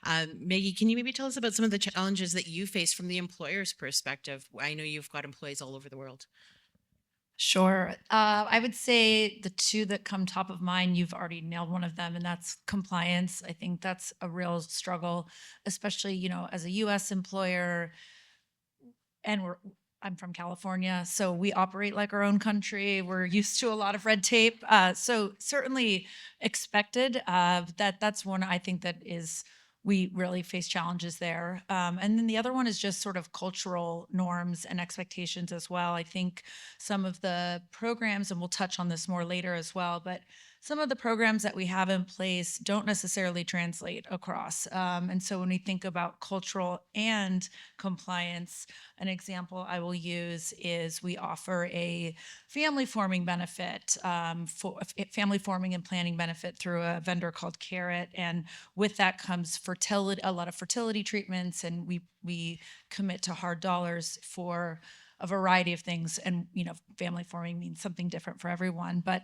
Maggie, can you maybe tell us about some of the challenges that you face from the employer's perspective? I know you've got employees all over the world. Sure. I would say the two that come top of mind, you've already nailed one of them, and that's compliance. I think that's a real struggle, especially, as a US employer, and I'm from California, so we operate like our own country. We're used to a lot of red tape. So certainly expected. That's one I think that is we really face challenges there. And then the other one is just sort of cultural norms and expectations as well. I think some of the programs, and we'll touch on this more later as well, but some of the programs that we have in place don't necessarily translate across. And so when we think about cultural and compliance, an example I will use is we offer a family forming benefit, for family forming and planning benefit through a vendor called Carrot, and with that comes fertility, a lot of fertility treatments, and we commit to hard dollars for a variety of things. And family forming means something different for everyone. But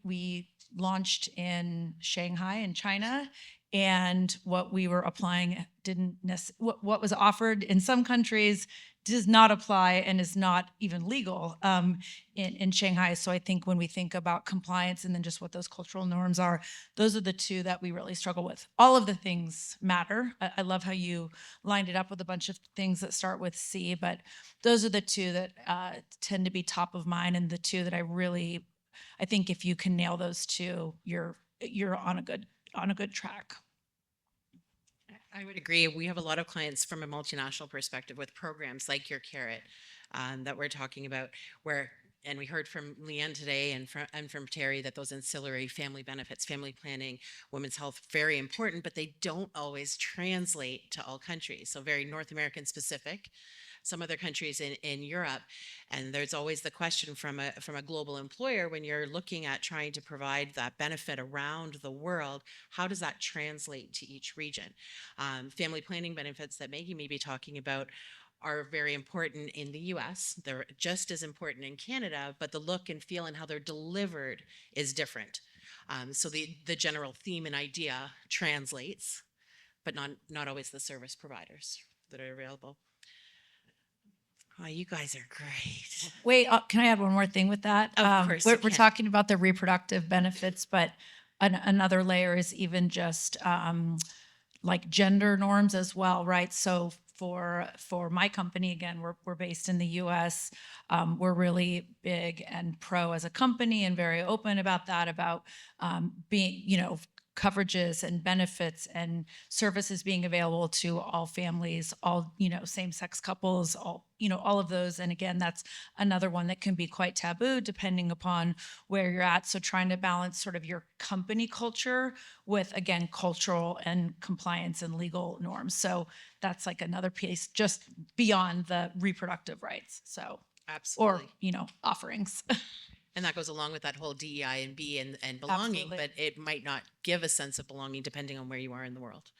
we launched in Shanghai in China, and what we were applying didn't what was offered in some countries does not apply and is not even legal in Shanghai. So I think when we think about compliance and then just what those cultural norms are, those are the two that we really struggle with. All of the things matter. I love how you lined it up with a bunch of things that start with C, but those are the two that tend to be top of mind, and the two that I think if you can nail those two, you're on a good track. I would agree. We have a lot of clients from a multinational perspective with programs like your Carrot that we're talking about, where and we heard from Leanne today and from Terry that those ancillary family benefits, family planning, women's health, very important, but they don't always translate to all countries. So very North American specific. Some other countries in Europe, and there's always the question from a global employer when you're looking at trying to provide that benefit around the world. How does that translate to each region? Family planning benefits that Maggie may be talking about are very important in the US. They're just as important in Canada, but the look and feel and how they're delivered is different. So the general theme and idea translates, but not always the service providers that are available. Oh, you guys are great. Wait, can I add one more thing with that? Of course you We're can. talking about the reproductive benefits, but another layer is even just like gender norms as well, right? So for my company, again, we're based in the U.S. We're really big and pro as a company, and very open about that, about being, coverages and benefits and services being available to all families, all, same-sex couples, all of those. And again, that's another one that can be quite taboo depending upon where you're at. So trying to balance sort of your company culture with, again, cultural and compliance and legal norms. So that's like another piece just beyond the reproductive rights. So, or, Absolutely. offerings. And that goes along with that whole DEI and B and belonging, Absolutely. but it might not give a sense of belonging depending on where you are in the world.